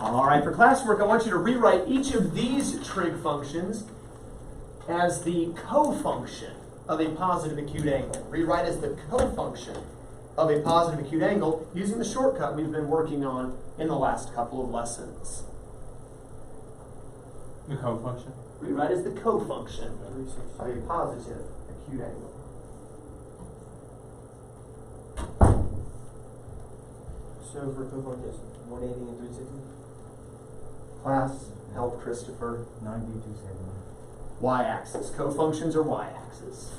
All right, for classwork, I want you to rewrite each of these trig functions as the cofunction of a positive acute angle. Rewrite as the cofunction of a positive acute angle using the shortcut we've been working on in the last couple of lessons. The cofunction? Rewrite as the cofunction of a positive acute angle. So for cofunction, it's 180 and 360? Class, help Christopher. 90 to 70. Y-axis. Cofunctions are y-axis.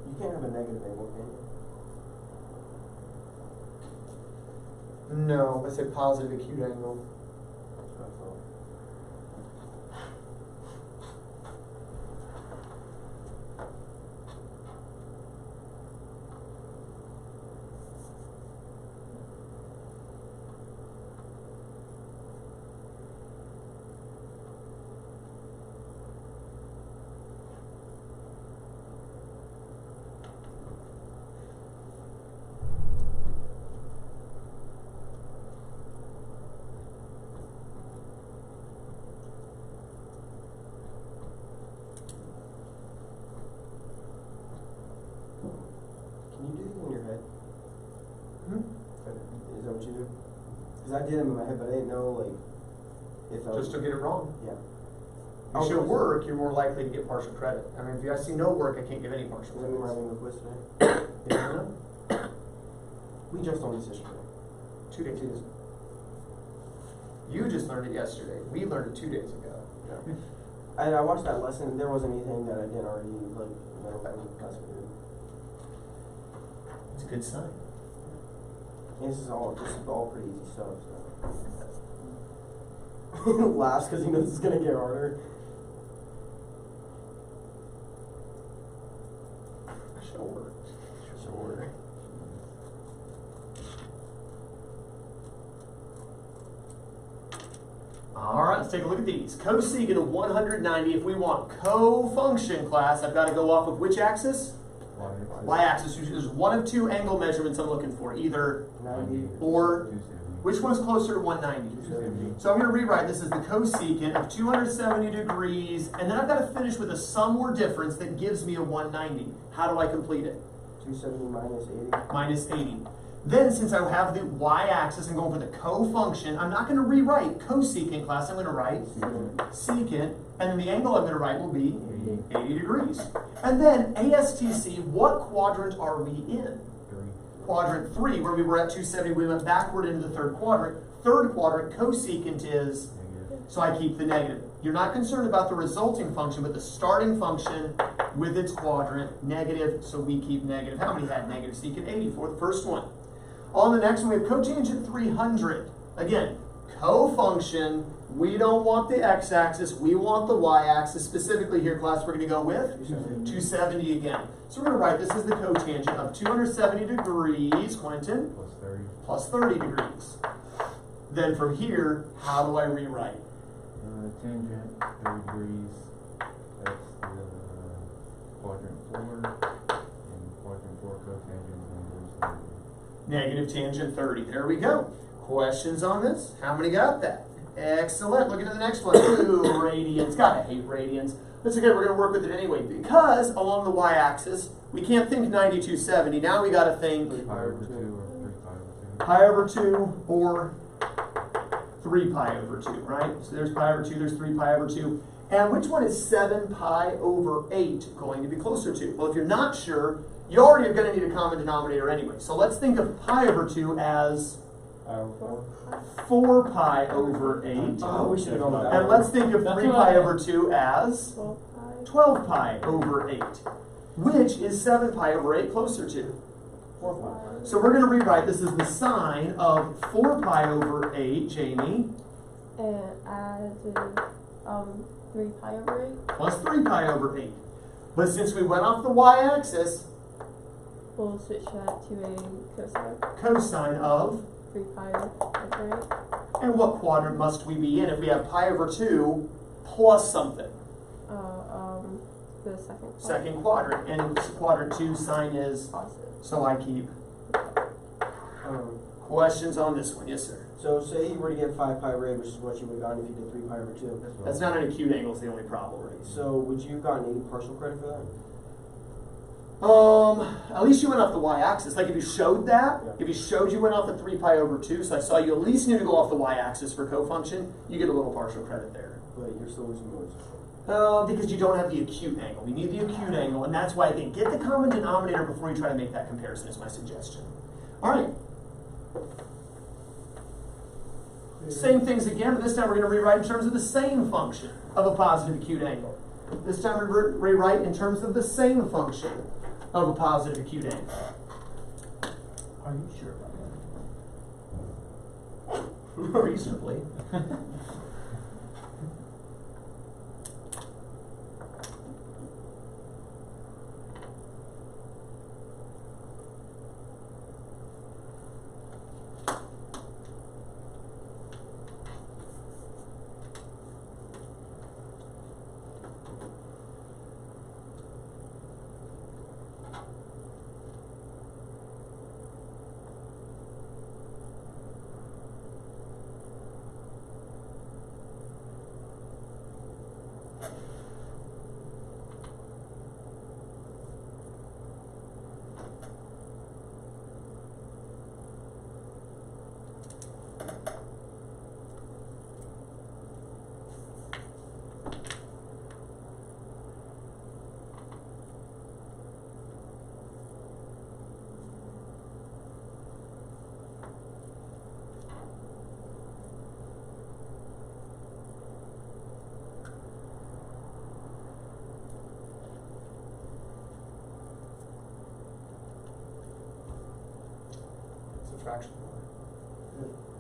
You can't have a negative angle, can you? No, I said positive acute angle. That's what I thought. Can you do these in your head? Is that what you do? Because I did them in my head, but I didn't know, like, if I Just to get it wrong. Yeah. If you show work, you're more likely to get partial credit. I mean, if I see no work, I can't give any partial Does that mean we're credit. having a quiz today? Yeah. We just on this yesterday. 2 days. You just learned it yesterday. We learned it 2 days ago. Yeah. I watched that lesson, and there wasn't anything that I didn't already, like, know that was class we did. It's a good sign. And this is all pretty easy stuff, so. Laughs because he knows it's gonna get harder. Sure. Sure. All right, let's take a look at these. Cosecant of 190. If we want cofunction class, I've got to go off of which axis? Y-axis. There's one of two angle measurements I'm looking for, either 90 or. 270. Which one's closer to 190? 270. So I'm going to rewrite this as the cosecant of 270 degrees, and then I've got to finish with a sum or difference that gives me a 190. How do I complete it? 270 minus 80. Minus 80. Then, since I have the y-axis, I'm going for the cofunction. I'm not going to rewrite cosecant class. I'm going to write secant, and then the angle I'm going to write will be 80 degrees. And then, ASTC, what quadrant are we in? Quadrant 3, where we were at 270, we went backward into the third quadrant. Third quadrant, cosecant is, so I keep the negative. You're not concerned about the resulting function, but the starting function with its quadrant, negative, so we keep negative. How many had negative secant? 80 for the first one. On the next one, we have cotangent 300. Again, cofunction, we don't want the x-axis, we want the y-axis. Specifically here, class, we're going to go with 270 again. So we're going to write this as the cotangent of 270 degrees, Quentin, Plus 30. plus 30 degrees. Then from here, how do I rewrite? Tangent 30 degrees. That's the quadrant 4. And quadrant 4 cotangent angles 30. Negative tangent 30. There we go. Questions on this? How many got that? Excellent. Look at the next one. Ooh, radians. Gotta hate radians. That's okay. We're going to work with it anyway. Because along the y-axis, we can't think 9270. Now we got to think Pi over 2 or 3 pi over 2. pi over 2 or 3 pi over 2, right? So there's pi over 2, there's 3 pi over 2. And which one is 7 pi over 8 going to be closer to? Well, if you're not sure, you already are going to need a common denominator anyway. So let's think of pi over 2 as 4 pi over 8. Oh, we should have gone with that. And let's think of 3 pi over 2 as 12 pi. 12 pi over 8. Which is 7 pi over 8 closer to? 4 pi. So we're going to rewrite this as the sine of 4 pi over 8, Jamie, And add to 3 pi over 8. plus 3 pi over 8. But since we went off the y-axis, we'll switch that to a cosine. Cosine of, 3 pi over 8. and what quadrant must we be in if we have pi over 2 plus something? The second quadrant. Second quadrant, and quadrant 2 sine is, Positive. so I keep. Questions on this one? Yes, sir. So say you were to get 5 pi over 8, which is what you would have gotten if you did 3 pi over 2. That's not an acute angle, it's the only problem, right? So would you have gotten any partial credit for that? At least you went off the y-axis. Like if you showed that, Yeah. if you showed you went off the 3 pi over 2, so I saw you at least need to go off the y-axis for cofunction, you get a little partial credit there. But you're still losing yours. Because you don't have the acute angle. We need the acute angle, and that's why I think get the common denominator before you try to make that comparison is my suggestion. All right. Same things again, but this time we're going to rewrite in terms of the same function of a positive acute angle. This time we're going to rewrite in terms of the same function of a positive acute angle. Are you sure about that? Reasonably. Subtraction.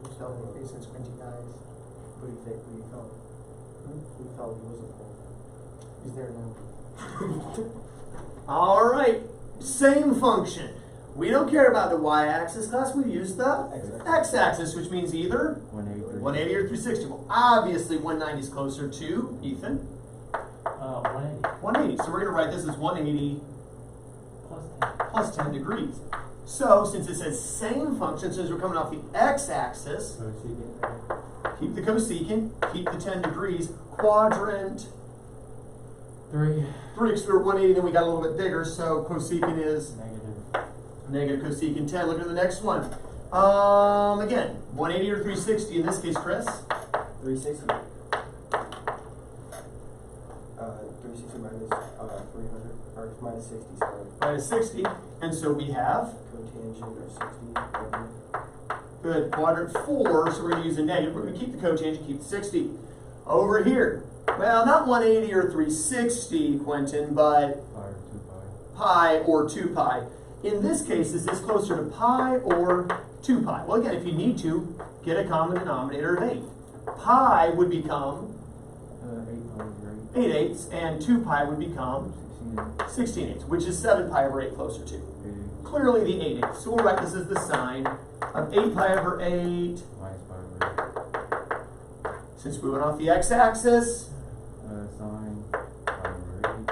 Who's telling me? Facing squinty eyes. What do you think? What do you felt? You felt he wasn't full. He's there now. All right, same function. We don't care about the y-axis class, we use the x-axis, which means either 180. 180 or 360. Well, obviously 190 is closer to, Ethan, 180 180. So we're going to write this as 180 plus 10. plus 10 degrees. So since it says same function, since we're coming off the x-axis, keep the cosecant, keep the 10 degrees, quadrant 3. 3, because we were 180, then we got a little bit bigger, so cosecant is Negative. negative cosecant 10. Look at the next one. Again, 180 or 360 in this case, Chris. 360. 360 minus 300, or minus 60, sorry. Minus 60. And so we have, Cotangent of 60. good, quadrant 4, so we're going to use a negative. We're going to keep the cotangent, keep the 60. Over here, well, not 180 or 360, Quentin, but pi or 2 pi. In this case, is this closer to pi or 2 pi? Well, again, if you need to, get a common denominator of 8. Pi would become 8/8, and 2 pi would become 16/8, which is 7 pi over 8 closer to. Clearly the 8/8. So we'll write this as the sine of 8 pi over 8. Minus pi over 8. Since we went off the x-axis, Sine pi over 8.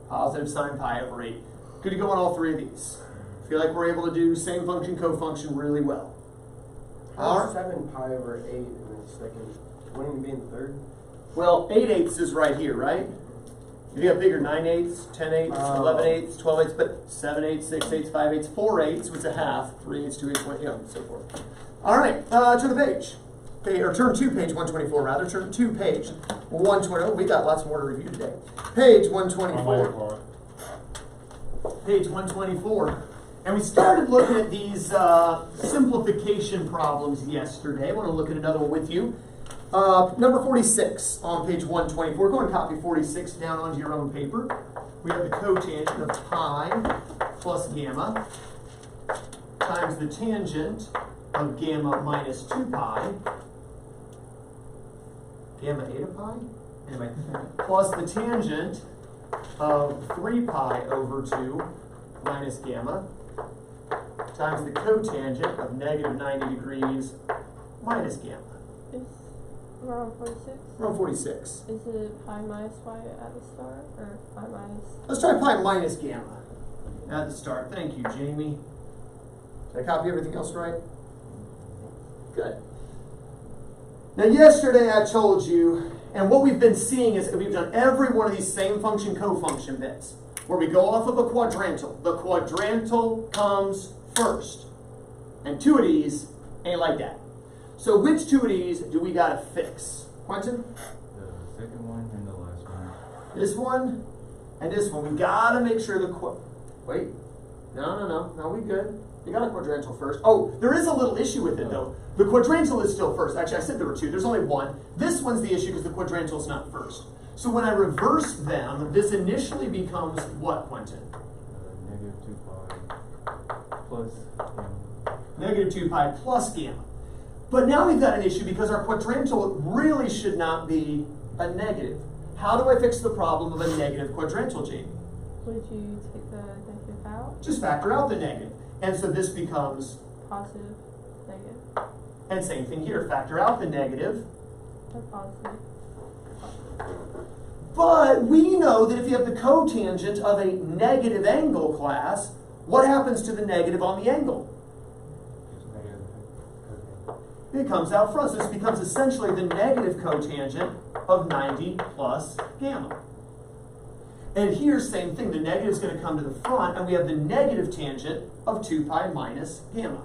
positive sine pi over 8. Good to go on all three of these. Feel like we're able to do same function, cofunction really well. All right. 7 pi over 8 in the second. Wouldn't it be in the third? Well, 8/8 is right here, right? If you have bigger, 9/8, 10/8, 11/8, 12/8, but 7/8, 6/8, 5/8, 4/8, so it's a half, 3/8, 2/8, 1, and so forth. All right, turn the page. Okay, or turn to page 124 rather. Turn to page 120. Oh, we got lots more to review today. Page 124. Page 124. And we started looking at these simplification problems yesterday. I want to look at another one with you. Number 46 on page 124. Go and copy 46 down onto your own paper. We have the cotangent of pi plus gamma times the tangent of gamma minus 2 pi. Gamma eta pi? Anyway, plus the tangent of 3 pi over 2 minus gamma times the cotangent of negative 90 degrees minus gamma. Is we're on 46? We're on 46. Is it pi minus y at the start, or pi minus? Let's try pi minus gamma at the start. Thank you, Jamie. Did I copy everything else right? Good. Now, yesterday I told you, and what we've been seeing is that we've done every one of these same function cofunction bits, where we go off of a quadrantal. The quadrantal comes first. And two of these ain't like that. So which two of these do we gotta fix? Quentin? The second one and the last one. This one and this one. We gotta make sure wait. No, we good. You got a quadrantal first. Oh, there is a little issue with it though. The quadrantal is still first. Actually, I said there were two. There's only one. This one's the issue because the quadrantal is not first. So when I reverse them, this initially becomes what, Quentin? Negative 2 pi plus gamma. Negative 2 pi plus gamma. But now we've got an issue because our quadrantal really should not be a negative. How do I fix the problem of a negative quadrantal, Jamie? Would you take the negative out? Just factor out the negative. And so this becomes, Positive, negative, and same thing here, factor out the negative. or positive. But we know that if you have the cotangent of a negative angle class, what happens to the negative on the angle? Just negative cosine. It comes out front. So this becomes essentially the negative cotangent of 90 plus gamma. And here, same thing. The negative is going to come to the front, and we have the negative tangent of 2 pi minus gamma.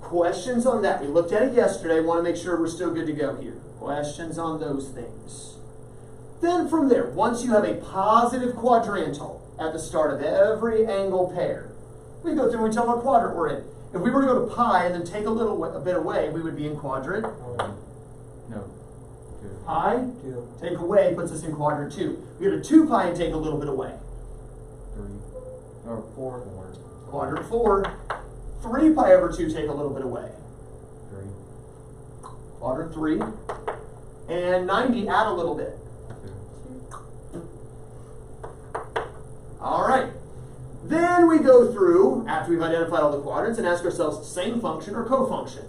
Questions on that? We looked at it yesterday. Want to make sure we're still good to go here. Questions on those things. Then from there, once you have a positive quadrantal at the start of every angle pair, we go through and tell what quadrant we're in. If we were to go to pi and then take a bit away, we would be in quadrant. No. 2. Pi, 2. take away, puts us in quadrant 2. We go to 2 pi and take a little bit away. 3. Or 4. Quadrant 4. 3 pi over 2, take a little bit away. 3. Quadrant 3. And 90, add a little bit. 2. All right. Then we go through, after we've identified all the quadrants, and ask ourselves, same function or cofunction?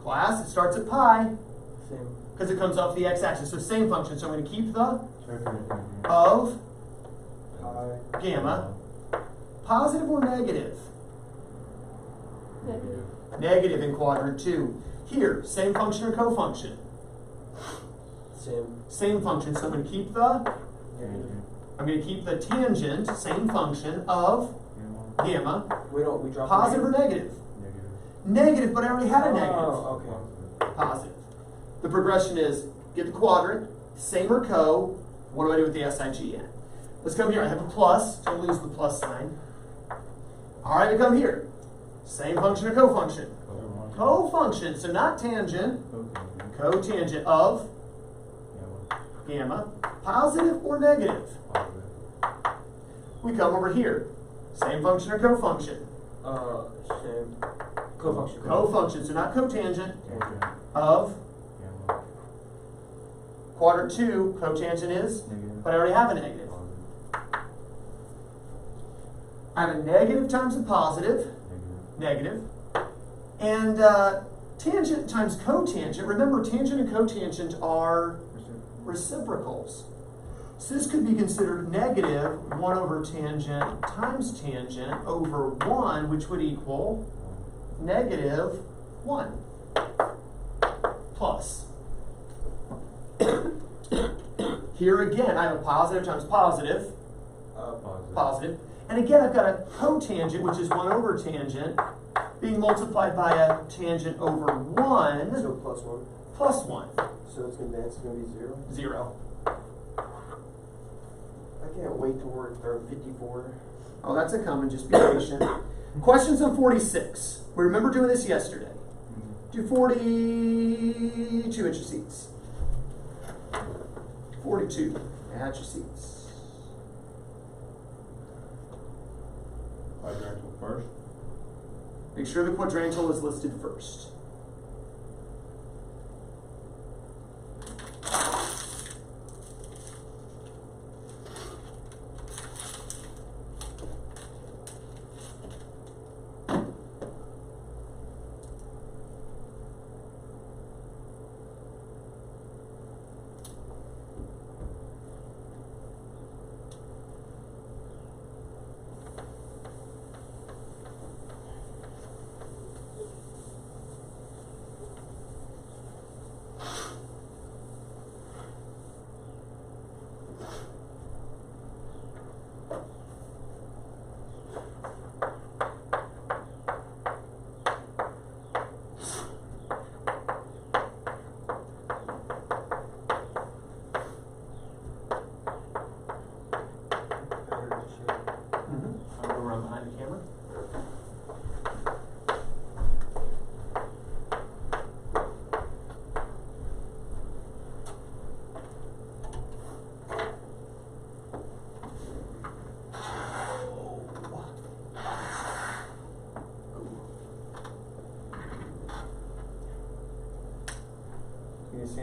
Class, it starts at pi, Same. because it comes off the x-axis. So same function. So I'm going to keep the Trig Verification. of Pi. gamma. Positive or negative? Negative. Negative in quadrant 2. Here, same function or cofunction? Same. Same function. So I'm going to keep the Tangent. I'm going to keep the tangent, same function of Gamma. gamma. We drop Positive or negative? Negative. Negative, but I already had a negative. Oh, okay. Positive. The progression is get the quadrant, same or co. What do I do with the SIGN? Let's come here. I have a plus. Don't lose the plus sign. All right, we come here. Same function or cofunction? Cofunction. So not tangent. Cotangent. Cotangent of Gamma. gamma. Positive or negative? Positive. We come over here. Same function or cofunction? Same. Cofunction. Cofunction. So not cotangent Tangent. of Gamma. quadrant 2. Cotangent is, Negative. but I already have a negative. Positive. I have a negative times a positive. Negative. Negative. And tangent times cotangent. Remember, tangent and cotangent are reciprocals. So this could be considered negative 1 over tangent times tangent over 1, which would equal negative 1 plus. Here again, I have a positive times positive, Positive. positive. And again, I've got a cotangent, which is 1 over tangent, being multiplied by a tangent over 1 So plus 1. plus 1. So it's gonna be 0. 0. I can't wait till we're at 54. Oh, that's a coming. Just be patient. Questions on 46. We remember doing this yesterday. Do 42 at your seats. 42 at your seats. Quadrantal first. Make sure the quadrantal is listed first.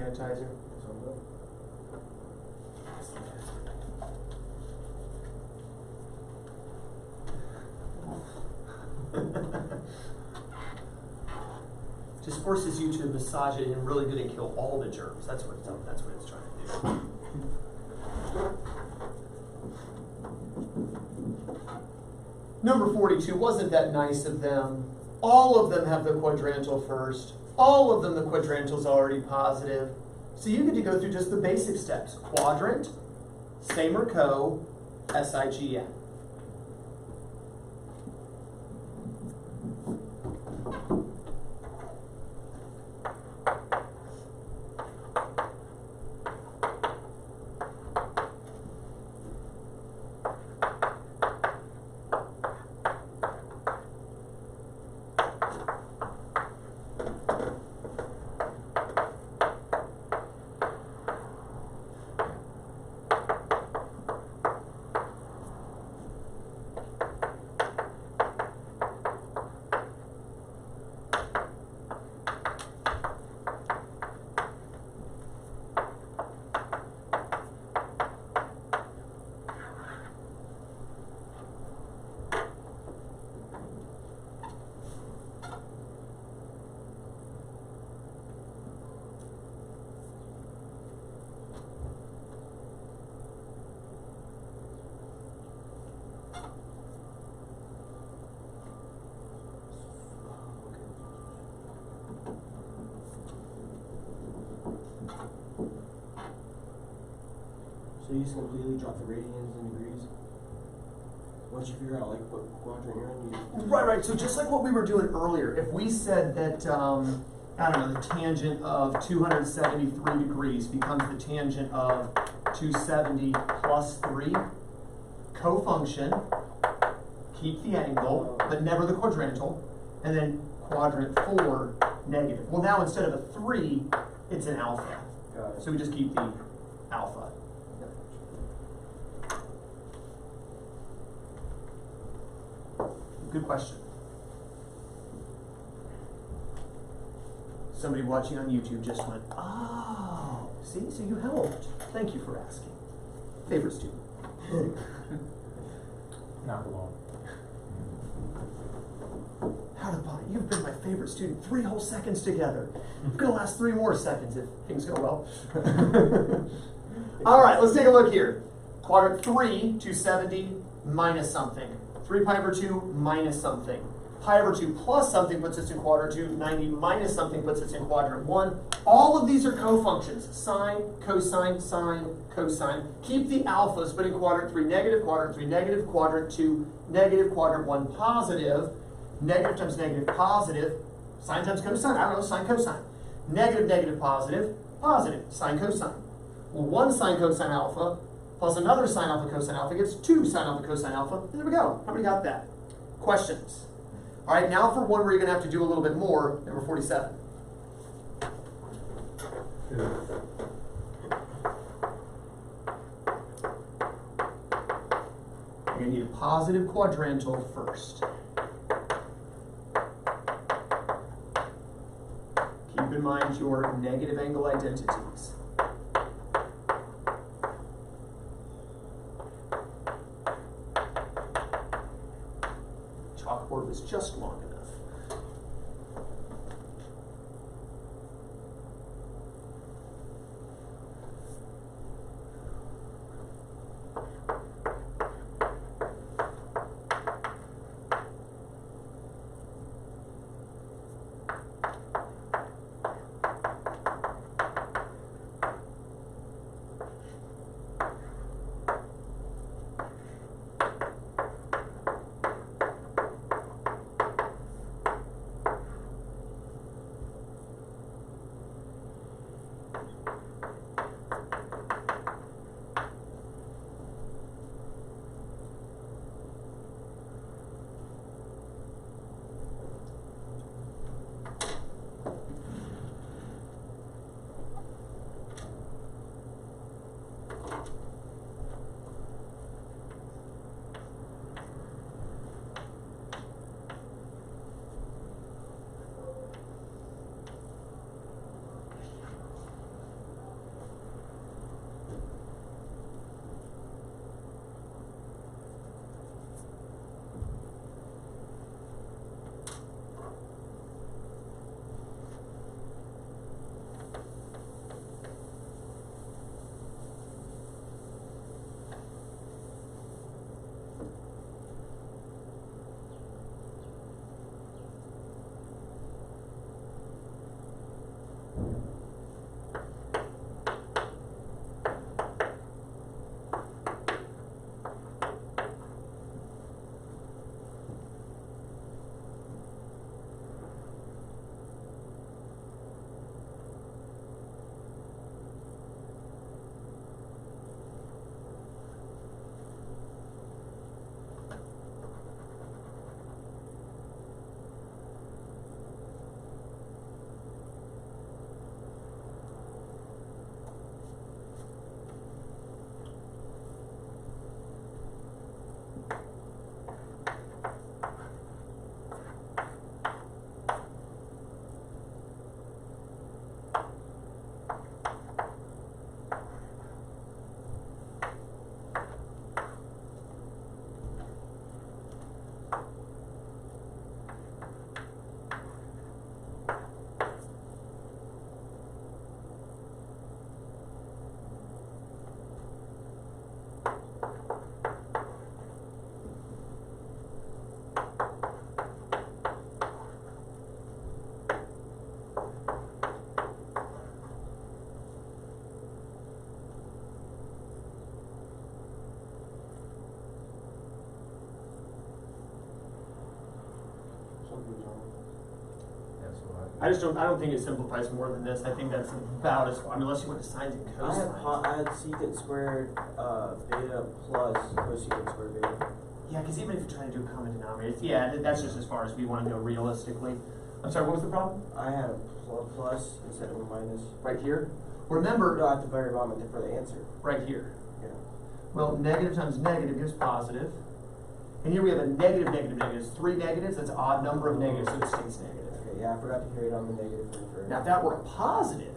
quadrantizer? So good. Just forces you to massage it in really good and kill all the germs. That's what it's trying to do. Number 42, wasn't that nice of them? All of them have the quadrantal first. All of them, the quadrantal's already positive. So you get to go through just the basic steps. Quadrant, same or co, SIGN. So you just completely drop the radians and degrees? Once you figure out like what quadrant you're in, you Right. So just like what we were doing earlier, if we said that, I don't know, the tangent of 273 degrees becomes the tangent of 270 plus 3, cofunction, keep the angle, but never the quadrantal, and then quadrant 4, negative. Well, now instead of a 3, it's an alpha. got it. So we just keep the alpha. Good question. Somebody watching on YouTube just went, oh, see, so you helped. Thank you for asking. Favorite student. Not alone. How about it? You've been my favorite student 3 whole seconds together. It's gonna last 3 more seconds if things go well. All right, let's take a look here. Quadrant 3, 270 minus something. 3 pi over 2 minus something. Pi over 2 plus something puts us in quadrant 2. 90 minus something puts us in quadrant 1. All of these are cofunctions. Sine, cosine, sine, cosine. Keep the alphas, but in quadrant 3 negative, quadrant 3 negative, quadrant 2 negative, quadrant 1 positive. Negative times negative positive. Sine times cosine, I don't know, sine cosine. Negative, negative, positive, positive, sine cosine. Well, 1 sine cosine alpha plus another sine alpha cosine alpha gets 2 sine alpha cosine alpha. And there we go. Everybody got that? Questions? All right, now for one where you're going to have to do a little bit more, number 47. You're going to need a positive quadrantal first. Keep in mind your negative angle identities. Chalkboard was just long enough. That's what I don't think it simplifies more than this. I think that's about as, I mean, unless you went to sines and cosines. I had secant squared beta plus cosecant squared beta. Yeah, because even if you're trying to do a common denominator, that's just as far as we want to go realistically. I'm sorry, what was the problem? I had a plus instead of a minus. Right here? Remember, No, at the very bottom for the answer. right here. Yeah. Well, negative times negative gives positive. And here we have a negative, negative, negative. It's 3 negatives, that's an odd number of negatives, so it stays negative. Okay, yeah, I forgot to carry it on the negative thing for Now, if that were a positive,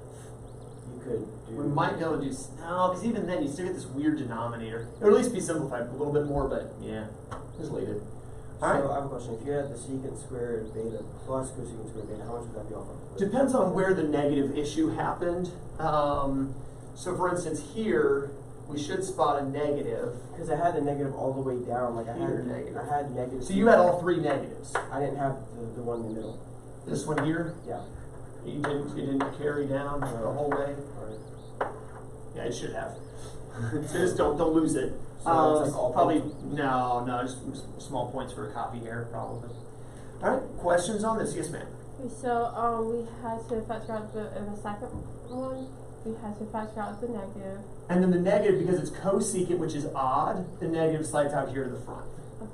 you could do. we might be able to do, no, because even then you still get this weird denominator. Or at least be simplified a little bit more, but yeah, just leave it. So All right. I have a question. If you had the secant squared beta plus cosecant squared beta, how much would that be off of? Depends on where the negative issue happened. So for instance, here, we should spot a negative. Because I had the negative all the way down. Like I Here, had negative. I had negative. So you had all 3 negatives. I didn't have the one in the middle. This one here, Yeah. you didn't carry down the whole way. Alright. Yeah, it should have. So just don't lose it. So that's like all probably points? no, just small points for a copy error, probably. All right, questions on this? Yes, ma'am. Okay, so we had to factor out in the second one, we had to factor out the negative. And then the negative, because it's cosecant, which is odd, the negative slides out here to the front. Okay.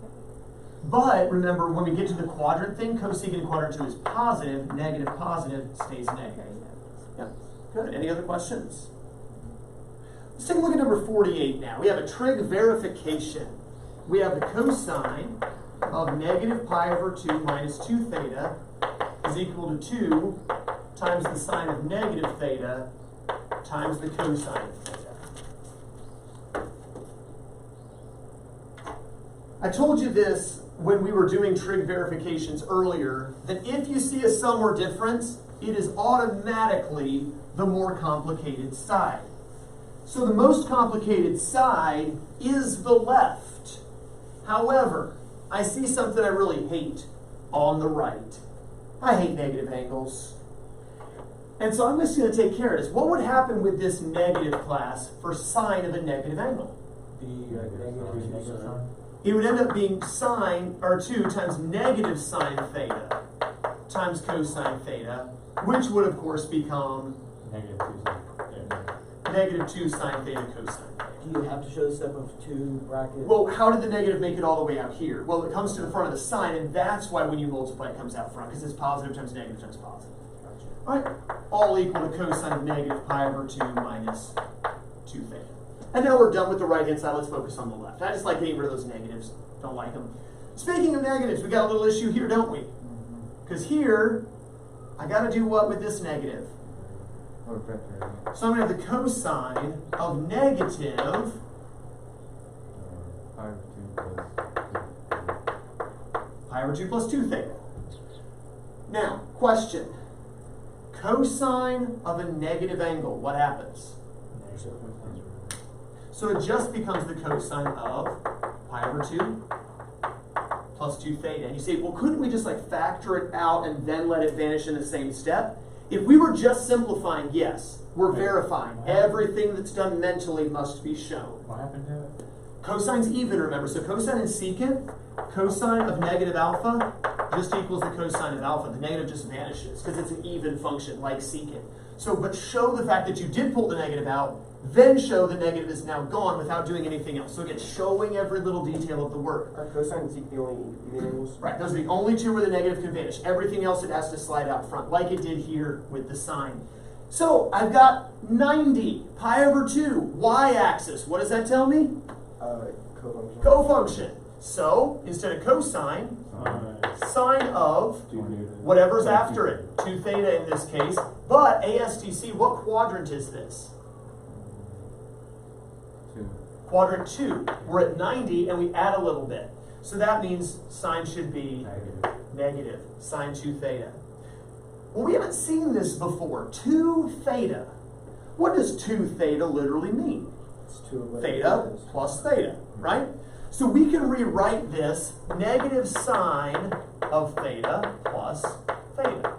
But remember, when we get to the quadrant thing, cosecant in quadrant 2 is positive, negative, positive stays Okay, negative. yeah. Yep. Good. Any other questions? Let's take a look at number 48 now. We have a trig verification. We have the cosine of negative pi over 2 minus 2 theta is equal to 2 times the sine of negative theta times the cosine of theta. I told you this when we were doing trig verifications earlier, that if you see a sum or difference, it is automatically the more complicated side. So the most complicated side is the left. However, I see something I really hate on the right. I hate negative angles. And so I'm just going to take care of this. What would happen with this negative class for sine of a negative angle? Negative sign. It would end up being sine, or 2 times negative sine theta times cosine theta, which would of course become negative 2 cents. negative 2 sine theta cosine theta. Do you have to show the step of 2 brackets? Well, how did the negative make it all the way out here? Well, it comes to the front of the sign, and that's why when you multiply it comes out front, because it's positive times negative times positive. Gotcha. All right, all equal to cosine of negative pi over 2 minus 2 theta. And now we're done with the right-hand side. Let's focus on the left. I just like getting rid of those negatives. Don't like them. Speaking of negatives, we got a little issue here, don't we? Because here, I got to do what with this negative? Or factor. So I'm going to have the cosine of negative pi over 2 plus 2 theta. Now, question. Cosine of a negative angle, what happens? So it just becomes the cosine of pi over 2 plus 2 theta. And you say, well, couldn't we just like factor it out and then let it vanish in the same step? If we were just simplifying, yes, we're verifying. Everything that's done mentally must be shown. What happened to it? Cosine's even, remember. So cosine and secant, cosine of negative alpha just equals the cosine of alpha. The negative just vanishes because it's an even function like secant. So, but show the fact that you did pull the negative out, then show the negative is now gone without doing anything else. So again, showing every little detail of the work. Are cosine and secant the only even angles? Right, those are the only 2 where the negative can vanish. Everything else it has to slide out front, like it did here with the sine. So I've got 90 pi over 2, y-axis. What does that tell me? Cofunction. Cofunction. So instead of cosine, sine of whatever's after it, 2 theta in this case. But ASTC, what quadrant is this? 2. Quadrant 2. We're at 90 and we add a little bit. So that means sine should be negative, sine 2 theta. Well, we haven't seen this before. 2 theta. What does 2 theta literally mean? It's 2 of what Theta it is. plus theta, right? So we can rewrite this negative sine of theta plus theta.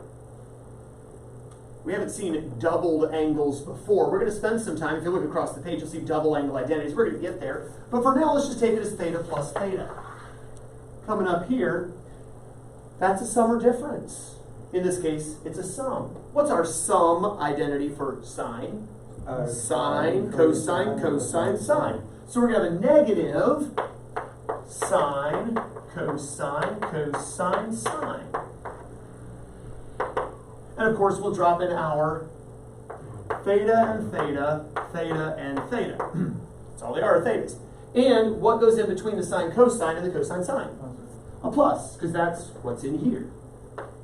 We haven't seen doubled angles before. We're going to spend some time, if you look across the page, you'll see double angle identities. We're going to get there. But for now, let's just take it as theta plus theta. Coming up here, That's a sum or difference. In this case, it's a sum. What's our sum identity for sine? Sine, cosine, cosine, sine. So we're going to have a negative sine, cosine, cosine, sine. And of course, we'll drop in our theta and theta, theta and theta. That's all they are thetas. And what goes in between the sine cosine and the cosine sine? A plus, because that's what's in here.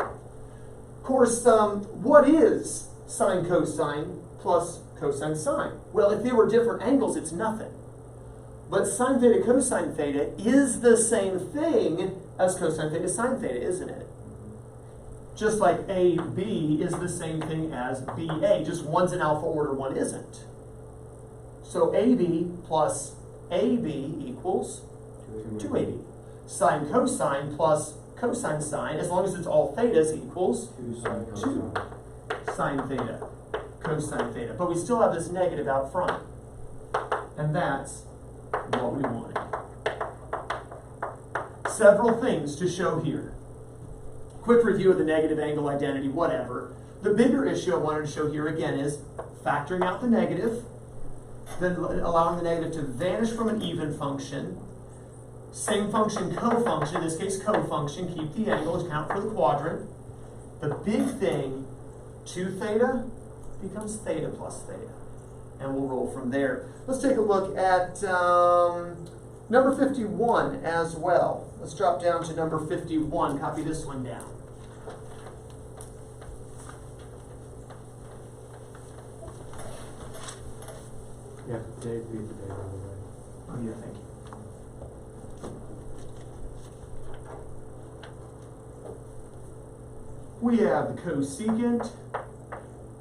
Of course, what is sine cosine plus cosine sine? Well, if they were different angles, it's nothing. But sine theta cosine theta is the same thing as cosine theta sine theta, isn't it? Just like AB is the same thing as BA, just one's in alpha order, one isn't. So AB plus AB equals 2AB. Sine cosine plus cosine sine, as long as it's all thetas, equals 2 sine 2 cosine. sine theta, cosine theta. But we still have this negative out front. And that's what we wanted. Several things to show here. Quick review of the negative angle identity, whatever. The bigger issue I wanted to show here again is factoring out the negative, then allowing the negative to vanish from an even function. Same function, cofunction, in this case cofunction, keep the angle, account for the quadrant. The big thing, 2 theta becomes theta plus theta. And we'll roll from there. Let's take a look at number 51 as well. Let's drop down to number 51, copy this one down. Yeah, Dave beat the day, by the way. Oh yeah, thank you. We have the cosecant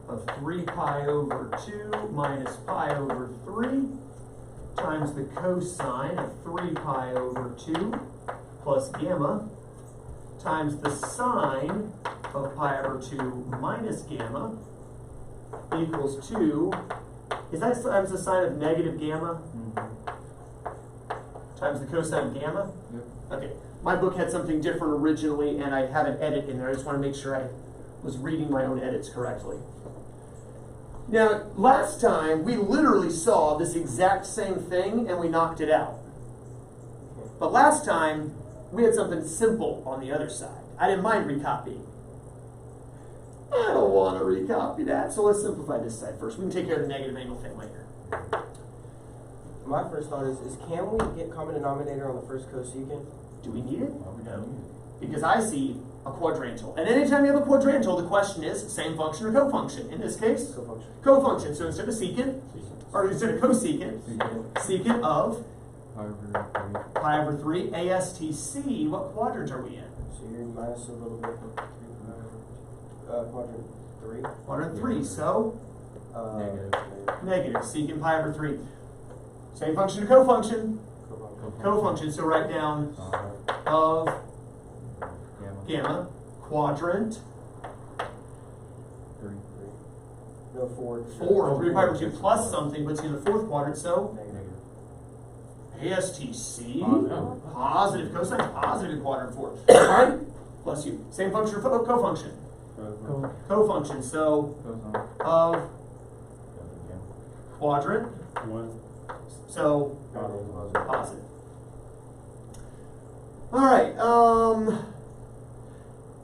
of 3 pi over 2 minus pi over 3 times the cosine of 3 pi over 2 plus gamma times the sine of pi over 2 minus gamma equals 2. Is that times the sine of negative gamma times the cosine gamma? Yep. Okay, my book had something different originally and I had an edit in there. I just want to make sure I was reading my own edits correctly. Now, last time we literally saw this exact same thing and we knocked it out. But last time we had something simple on the other side. I didn't mind recopying. I don't want to recopy that, so let's simplify this side first. We can take care of the negative angle thing later. My first thought is can we get common denominator on the first cosecant? Do we need it? Well, we don't need it. Because I see a quadrantal. And anytime you have a quadrantal, the question is same function or cofunction. In this case, Cofunction. cofunction. So instead of secant, or instead of cosecant, secant of pi over 3 ASTC. What quadrant are we in? So you're minus a little bit from quadrant 3. Quadrant 3. So negative secant pi over 3. Same function to cofunction. Cofunction. So write down of gamma quadrant 3. No, 4. 4. 3 pi over 2 plus something, but it's in the fourth quadrant. So Negative. ASTC. Positive. Positive. Cosine is positive in quadrant 4. Alright? Bless you. Same function for cofunction. Cofunction. So of quadrant. 1. So Positive. positive. Alright,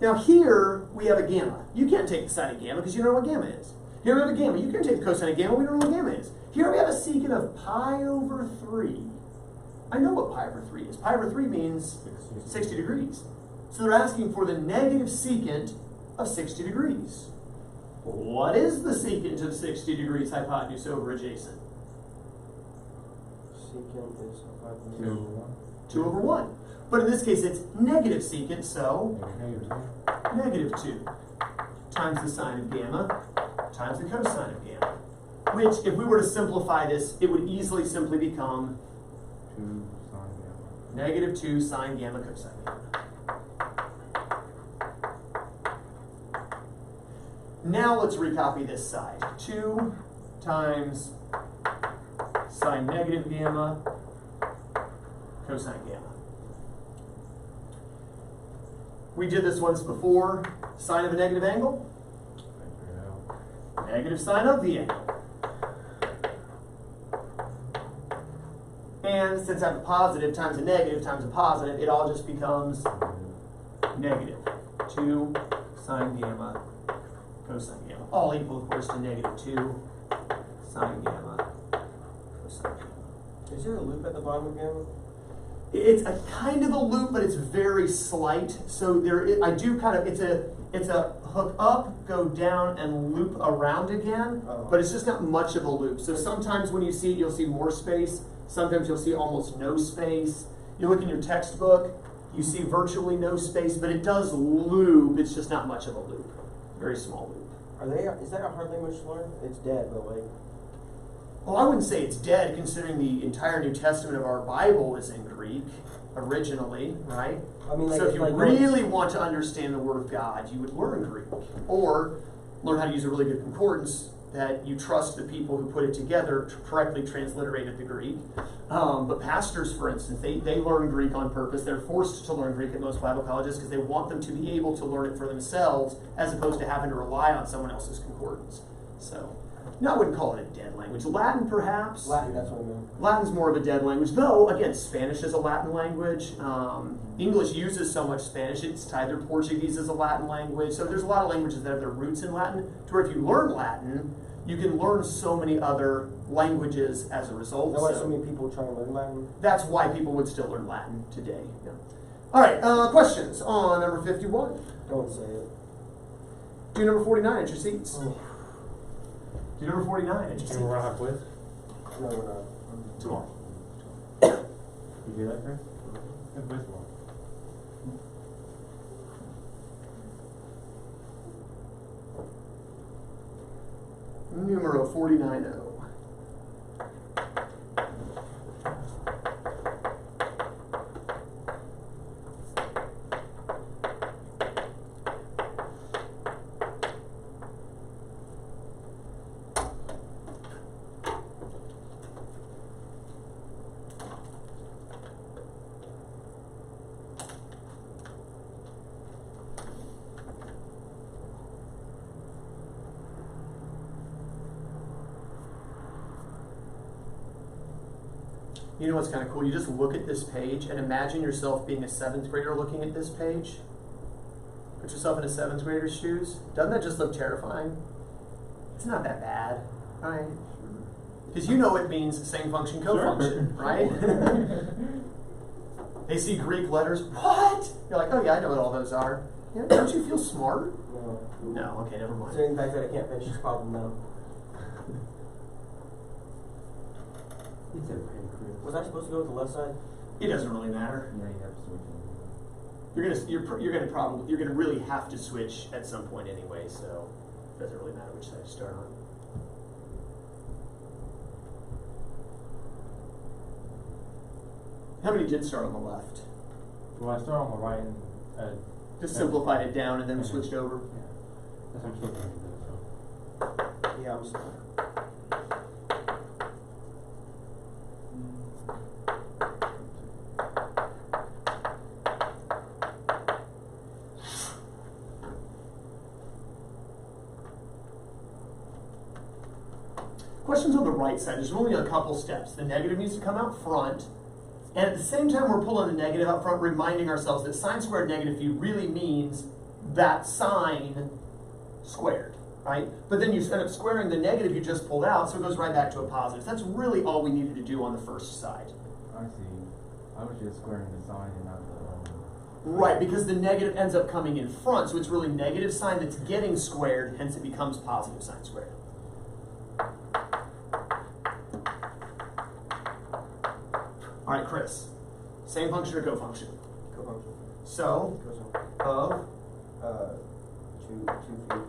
now here we have a gamma. You can't take the sine of gamma because you don't know what gamma is. Here we have a gamma. You can take the cosine of gamma, we don't know what gamma is. Here we have a secant of pi over 3. I know what pi over 3 is. Pi over 3 means 60 degrees. So they're asking for the negative secant of 60 degrees. What is the secant of 60 degrees hypotenuse over adjacent? Secant is 2 over 1. 2 over 1. But in this case, it's negative secant, so Negative 2. negative 2 times the sine of gamma times the cosine of gamma. Which, if we were to simplify this, it would easily simply become 2 sine gamma. negative 2 sine gamma cosine gamma. Now let's recopy this side. 2 times sine negative gamma cosine gamma. We did this once before. Sine of a negative angle? Negative sine of the angle. And since I have a positive times a negative times a positive, it all just becomes negative. 2 sine gamma cosine gamma. All equal, of course, to negative 2 sine gamma cosine gamma. Is there a loop at the bottom of gamma? It's a kind of a loop, but it's very slight. So I do kind of, it's a hook up, go down, and loop around again, but it's just not much of a loop. So sometimes when you see it, you'll see more space. Sometimes you'll see almost no space. You look in your textbook, you see virtually no space, but it does loop. It's just not much of a loop. Very small loop. Is that a hard language to learn? It's dead, but like. Well, I wouldn't say it's dead, considering the entire New Testament of our Bible is in Greek originally, right? I mean, like, so if you like really want to understand the Word of God, you would learn Greek, or learn how to use a really good concordance that you trust the people who put it together correctly transliterated the Greek. But pastors, for instance, they learn Greek on purpose. They're forced to learn Greek at most Bible colleges because they want them to be able to learn it for themselves, as opposed to having to rely on someone else's concordance. So, no, I wouldn't call it a dead language. Latin, perhaps. Latin, that's what I meant. Latin's more of a dead language, though, again, Spanish is a Latin language. English uses so much Spanish, it's tied. Their Portuguese is a Latin language. So there's a lot of languages that have their roots in Latin, to where if you learn Latin, you can learn so many other languages as a result. That's why so many people try to learn Latin. That's why people would still learn Latin today. Yeah. All right, questions on number 51. Don't say it. Do number 49 at your seats. Oh. Do number 49 at your seats. You want to have quiz? No, we're not. Tomorrow. You hear that, Chris? Good quiz tomorrow. Numero 49. You know what's kind of cool? You just look at this page and imagine yourself being a 7th grader looking at this page. Put yourself in a 7th grader's shoes. Doesn't that just look terrifying? It's not that bad, right? Because you know it means same function, cofunction, right? They see Greek letters. What? You're like, oh yeah, I know what all those are. Yeah, don't you feel smart? No. No, okay, never mind. So in fact that I can't finish this problem now. It's okay, Chris. Was I supposed to go with the left side? It doesn't really matter. Yeah, you have to switch it. You're gonna really have to switch at some point anyway, so it doesn't really matter which side you start on. How many did start on the left? Well, I start on the right and Just simplified it down and then Okay. switched over. yeah. That's what I'm still going to do. So. Yeah, I'm stuck. Questions on the right side, there's only a couple steps. The negative needs to come out front, and at the same time we're pulling the negative out front, reminding ourselves that sine squared negative phi really means that sine squared, right? But then you end up squaring the negative you just pulled out, so it goes right back to a positive. That's really all we needed to do on the first side. I see. I was just squaring the sine and not the. Right, because the negative ends up coming in front, so it's really negative sine that's getting squared, hence it becomes positive sine squared. All right, Chris, same function or cofunction? Cofunction. So, Cosine. of 2 feet.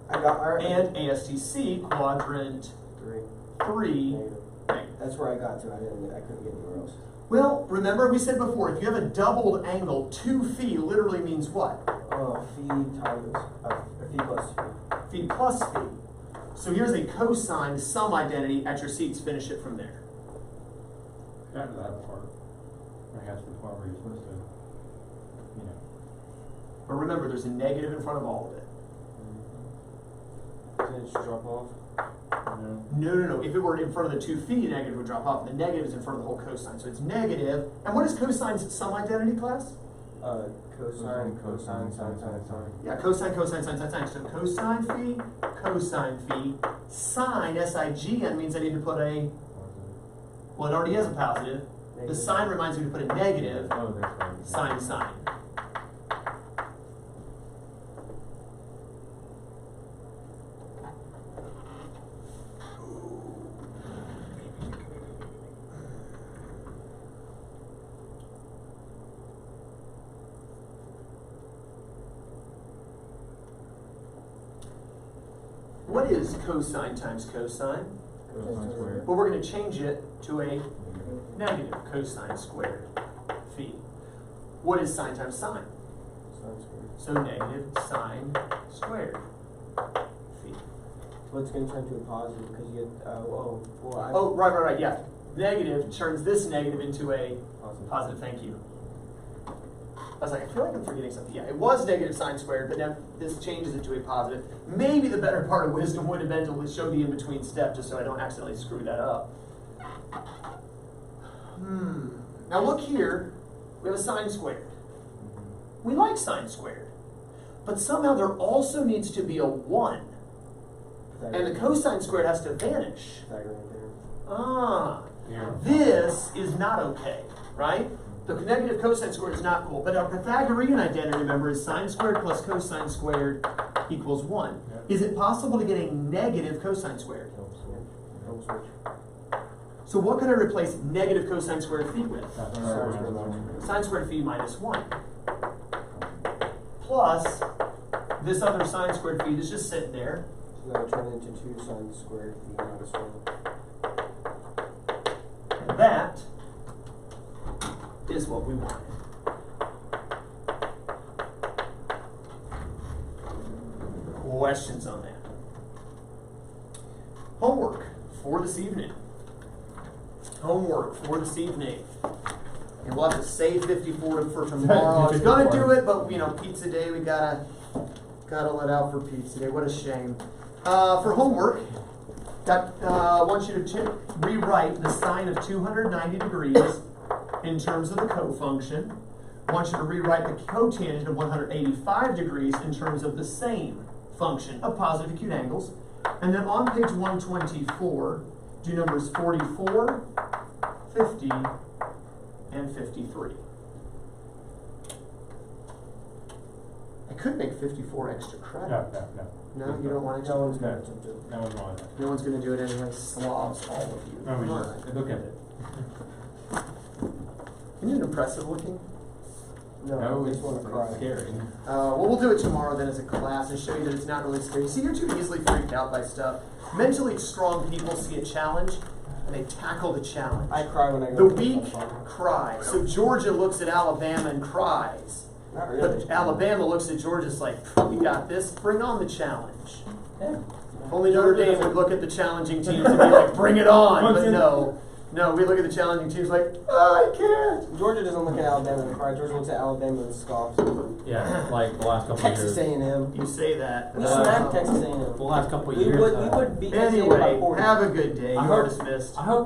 I got and ASTC quadrant 3. 3. Negative. Okay. That's where I got to. I couldn't get anywhere else. Well, remember we said before, if you have a doubled angle, 2 phi literally means what? Phi times phi plus phi. Phi plus phi. So here's a cosine sum identity at your seats. Finish it from there. Got to that part. I got to the part where you're supposed to, But remember, there's a negative in front of all of it. Doesn't it just drop off? No. If it were in front of the 2 feet, a negative would drop off. The negative is in front of the whole cosine. So it's negative. And what is cosine sum identity, class? Cosine, sine. Yeah, cosine, cosine, sine, sine, sine. So cosine phi, sine, S-I-G-N means I need to put a, well, it already has a positive. The Negative. sign reminds me to put a negative, Oh, that's right. sine. What is cosine times cosine? Cosine squared. Well, we're going to change it to a negative cosine squared phi. What is sine times sine? Sine squared. So negative sine squared phi. Well, it's gonna turn to a positive because you get, Oh, right, yeah. Negative turns this negative into a positive, thank you. I was like, I feel like I'm forgetting something. Yeah, it was negative sine squared, but now this changes it to a positive. Maybe the better part of wisdom would have been to show the in-between step just so I don't accidentally screw that up. Now look here, we have a sine squared. We like sine squared. But somehow there also needs to be a 1. And the cosine squared has to vanish. This is not okay, right? The negative cosine squared is not cool. But our Pythagorean identity, remember, is sine squared plus cosine squared equals 1. Yep. Is it possible to get a negative cosine squared? So what could I replace negative cosine squared phi with? Sine squared phi minus 1. Plus this other sine squared phi that's just sitting there. So that would turn into 2 sine squared phi minus 1. And that is what we wanted. Questions on that? Homework for this evening. And we'll have to save 54 for tomorrow. I was gonna do it, but you know, pizza day, we gotta let out for pizza day. What a shame. For homework, I want you to rewrite the sine of 290 degrees in terms of the cofunction. I want you to rewrite the cotangent of 185 degrees in terms of the same function of positive acute angles. And then on page 124, do numbers 44, 50, and 53. I could make 54 extra credit. No, you don't want extra? No one's going to do it. No one's wrong. No one's going to do it anyway. Slobs, all of you. No, we All just right. look at it. Isn't it impressive looking? No, it's this one cry. scary. Well, we'll do it tomorrow then as a class and show you that it's not really scary. See, you're too easily freaked out by stuff. Mentally strong people see a challenge and they tackle the challenge. I cry when I The go to weak the fun. cry. So Georgia looks at Alabama and cries. Not really. But Alabama looks at Georgia's like, we got this, bring on the challenge. Yeah. If only Notre Dame would look at the challenging teams and be like, bring it on. But no, we look at the challenging teams like, oh, I can't. Georgia doesn't look at Alabama and cry. Georgia looks at Alabama and scoffs. Yeah, like the last couple of Texas years. A&M. You say that. We smacked Texas A&M. The last couple of We years. would beat Texas A&M by Anyway, 40. have a good day. You I are hope- dismissed. I hope